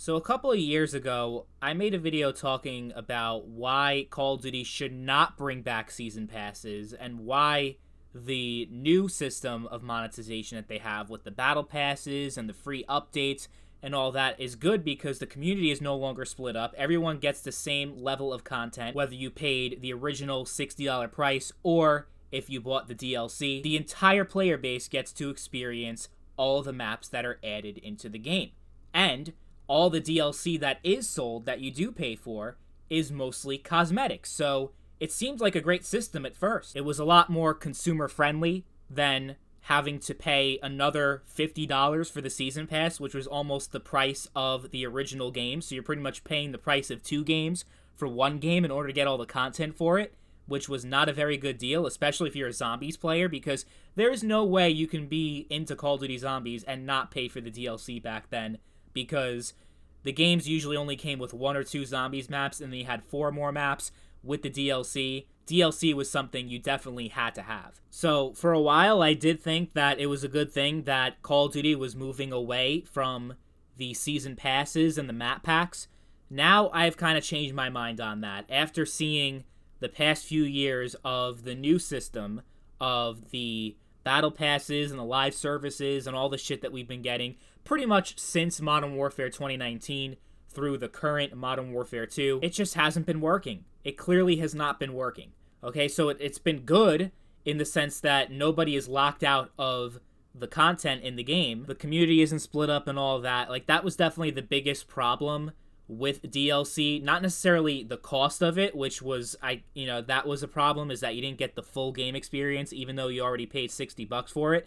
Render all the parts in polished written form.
So a couple of years ago, I made a video talking about why Call of Duty should not bring back season passes and why the new system of monetization that they have with the battle passes and the free updates and all that is good because the community is no longer split up. Everyone gets the same level of content, whether you paid the original $60 price or if you bought the DLC. The entire player base gets to experience all the maps that are added into the game. And all the DLC that is sold that you do pay for is mostly cosmetics. So it seemed like a great system at first. It was a lot more consumer friendly than having to pay another $50 for the season pass, which was almost the price of the original game. So you're pretty much paying the price of two games for one game in order to get all the content for it, which was not a very good deal, especially if you're a zombies player, because there's no way you can be into Call of Duty Zombies and not pay for the DLC back then, because the games usually only came with one or two zombies maps, and then you had four more maps with the DLC. DLC was something you definitely had to have. So for a while, I did think that it was a good thing that Call of Duty was moving away from the season passes and the map packs. Now I've kind of changed my mind on that. After seeing the past few years of the new system of the battle passes and the live services and all the shit that we've been getting pretty much since Modern Warfare 2019 through the current Modern Warfare 2, it just hasn't been working. It clearly has not been working. Okay, so it's been good in the sense that nobody is locked out of the content in the game. The community isn't split up and all of that. Like, that was definitely the biggest problem with DLC. Not necessarily the cost of it, which was, that was a problem, is that you didn't get the full game experience, even though you already paid $60 for it.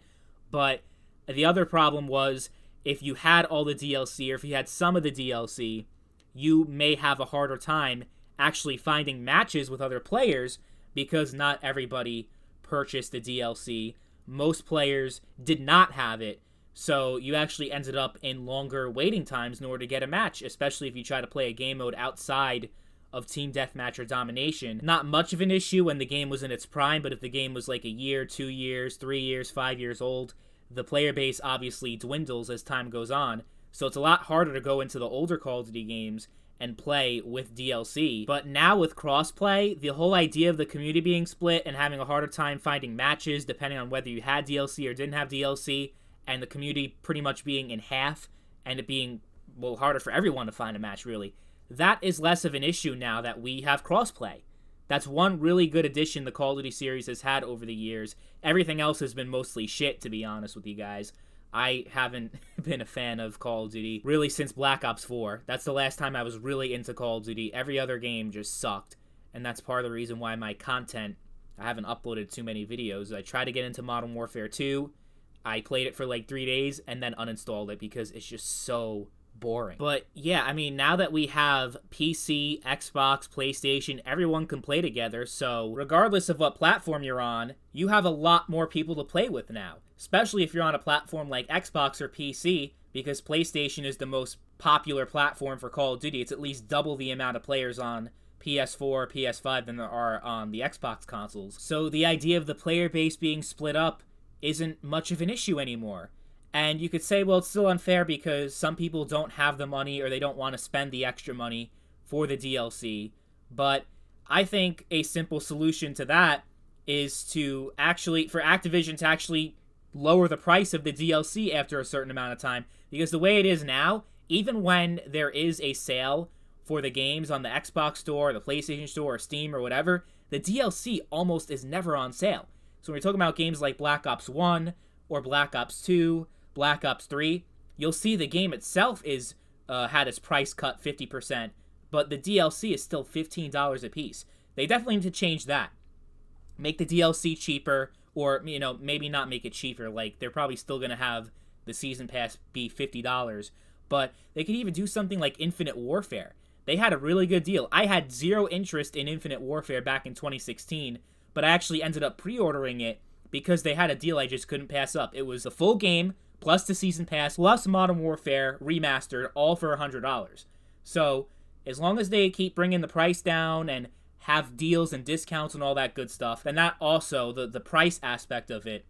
But the other problem was, if you had all the DLC, or if you had some of the DLC, you may have a harder time actually finding matches with other players, because not everybody purchased the DLC. Most players did not have it, so you actually ended up in longer waiting times in order to get a match, especially if you try to play a game mode outside of Team Deathmatch or Domination. Not much of an issue when the game was in its prime, but if the game was like a year, 2 years, 3 years, 5 years old, the player base obviously dwindles as time goes on, so it's a lot harder to go into the older Call of Duty games and play with DLC. But now with crossplay, the whole idea of the community being split and having a harder time finding matches depending on whether you had DLC or didn't have DLC, and the community pretty much being in half, and it being, well, harder for everyone to find a match, really, that is less of an issue now that we have crossplay. That's one really good addition the Call of Duty series has had over the years. Everything else has been mostly shit, to be honest with you guys. I haven't been a fan of Call of Duty really since Black Ops 4. That's the last time I was really into Call of Duty. Every other game just sucked, and that's part of the reason why my content, I haven't uploaded too many videos. I tried to get into Modern Warfare 2. I played it for like 3 days and then uninstalled it because it's just so boring. But yeah, I mean, now that we have PC, Xbox, PlayStation, everyone can play together, so regardless of what platform you're on, you have a lot more people to play with now, especially if you're on a platform like Xbox or PC, because PlayStation is the most popular platform for Call of Duty. It's at least double the amount of players on PS4, PS5 than there are on the Xbox consoles. So the idea of the player base being split up isn't much of an issue anymore. And you could say, well, it's still unfair because some people don't have the money or they don't want to spend the extra money for the DLC. But I think a simple solution to that is to actually, for Activision to actually lower the price of the DLC after a certain amount of time. Because the way it is now, even when there is a sale for the games on the Xbox Store, the PlayStation Store, or Steam, or whatever, the DLC almost is never on sale. So when we're talking about games like Black Ops 1 or Black Ops 2, Black Ops 3, you'll see the game itself is had its price cut 50%, but the DLC is still $15 a piece. They definitely need to change that. Make the DLC cheaper, or, maybe not make it cheaper. Like, they're probably still going to have the season pass be $50, but they could even do something like Infinite Warfare. They had a really good deal. I had zero interest in Infinite Warfare back in 2016, but I actually ended up pre-ordering it because they had a deal I just couldn't pass up. It was the full game, plus the season pass, plus Modern Warfare Remastered, all for $100. So, as long as they keep bringing the price down and have deals and discounts and all that good stuff, then that also, the price aspect of it,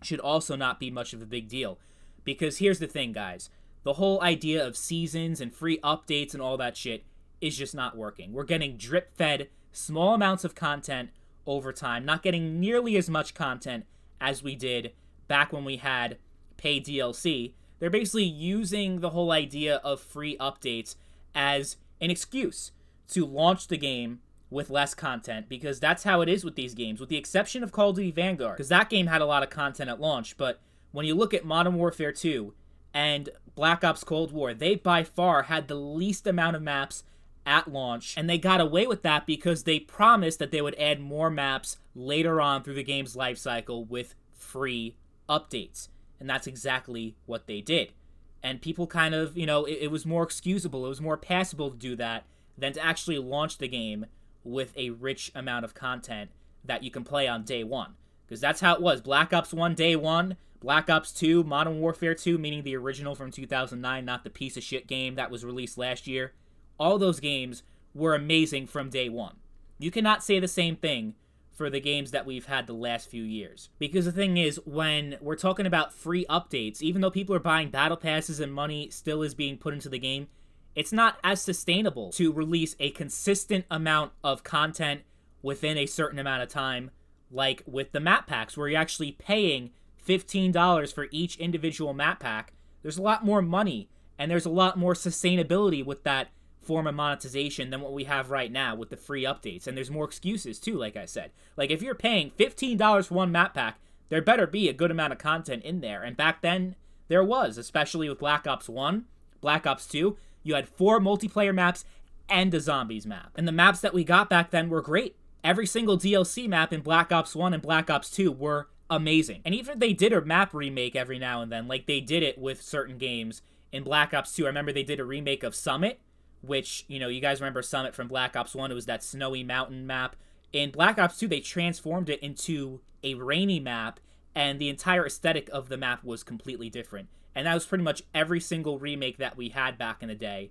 should also not be much of a big deal. Because here's the thing, guys. The whole idea of seasons and free updates and all that shit is just not working. We're getting drip-fed small amounts of content over time, not getting nearly as much content as we did back when we had paid DLC. They're basically using the whole idea of free updates as an excuse to launch the game with less content, because that's how it is with these games, with the exception of Call of Duty Vanguard, because that game had a lot of content at launch. But when you look at Modern Warfare 2 and Black Ops Cold War, they by far had the least amount of maps at launch, and they got away with that because they promised that they would add more maps later on through the game's life cycle with free updates. And that's exactly what they did. And people kind of, it was more excusable, it was more passable to do that than to actually launch the game with a rich amount of content that you can play on day one. Because that's how it was. Black Ops 1, day one. Black Ops 2, Modern Warfare 2, meaning the original from 2009, not the piece of shit game that was released last year. All those games were amazing from day one. You cannot say the same thing for the games that we've had the last few years. Because the thing is, when we're talking about free updates, even though people are buying battle passes and money still is being put into the game, it's not as sustainable to release a consistent amount of content within a certain amount of time, like with the map packs, where you're actually paying $15 for each individual map pack. There's a lot more money, and there's a lot more sustainability with that form of monetization than what we have right now with the free updates. And there's more excuses too, like I said. Like, if you're paying $15 for one map pack, there better be a good amount of content in there. And back then, there was, especially with Black Ops 1, Black Ops 2, you had 4 multiplayer maps and a zombies map. And the maps that we got back then were great. Every single DLC map in Black Ops 1 and Black Ops 2 were amazing. And even if they did a map remake every now and then, like they did it with certain games in Black Ops 2, I remember they did a remake of Summit, which, you guys remember Summit from Black Ops 1, it was that snowy mountain map. In Black Ops 2, they transformed it into a rainy map, and the entire aesthetic of the map was completely different. And that was pretty much every single remake that we had back in the day,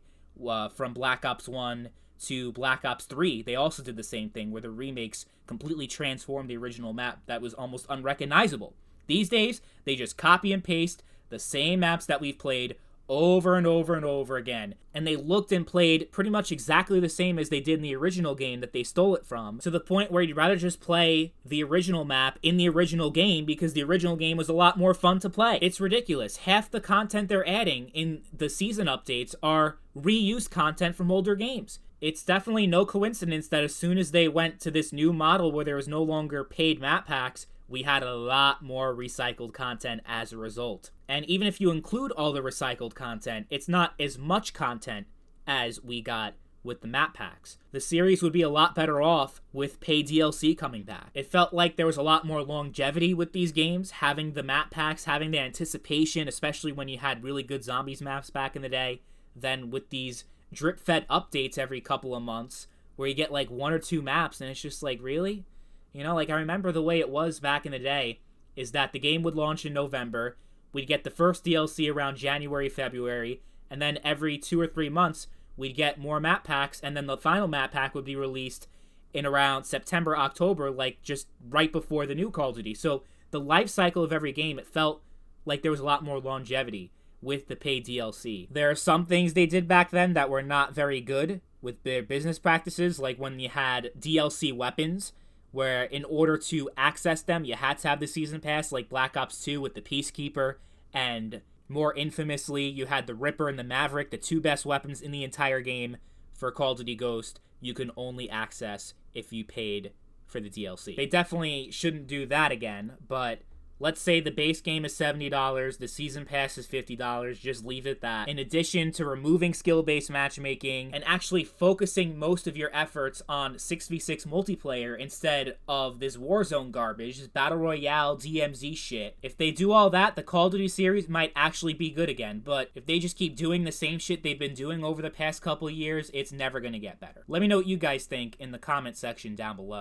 from Black Ops 1 to Black Ops 3. They also did the same thing, where the remakes completely transformed the original map that was almost unrecognizable. These days, they just copy and paste the same maps that we've played over and over and over again, and they looked and played pretty much exactly the same as they did in the original game that they stole it from, to the point where you'd rather just play the original map in the original game because the original game was a lot more fun to play. It's ridiculous. Half the content they're adding in the season updates are reused content from older games. It's definitely no coincidence that as soon as they went to this new model where there was no longer paid map packs, we had a lot more recycled content as a result. And even if you include all the recycled content, it's not as much content as we got with the map packs. The series would be a lot better off with paid DLC coming back. It felt like there was a lot more longevity with these games, having the map packs, having the anticipation, especially when you had really good zombies maps back in the day, than with these drip-fed updates every couple of months, where you get like 1 or 2 maps, and it's just like, really? I remember the way it was back in the day is that the game would launch in November, we'd get the first DLC around January, February, and then every 2 or 3 months, we'd get more map packs, and then the final map pack would be released in around September, October, like just right before the new Call of Duty. So the life cycle of every game, it felt like there was a lot more longevity with the paid DLC. There are some things they did back then that were not very good with their business practices, like when you had DLC weapons, where in order to access them, you had to have the season pass, like Black Ops 2 with the Peacekeeper, and more infamously, you had the Ripper and the Maverick, the 2 best weapons in the entire game for Call of Duty Ghost, you can only access if you paid for the DLC. They definitely shouldn't do that again, but let's say the base game is $70, the season pass is $50, just leave it at that. In addition to removing skill-based matchmaking and actually focusing most of your efforts on 6v6 multiplayer instead of this Warzone garbage, this Battle Royale DMZ shit. If they do all that, the Call of Duty series might actually be good again, but if they just keep doing the same shit they've been doing over the past couple of years, it's never gonna get better. Let me know what you guys think in the comment section down below.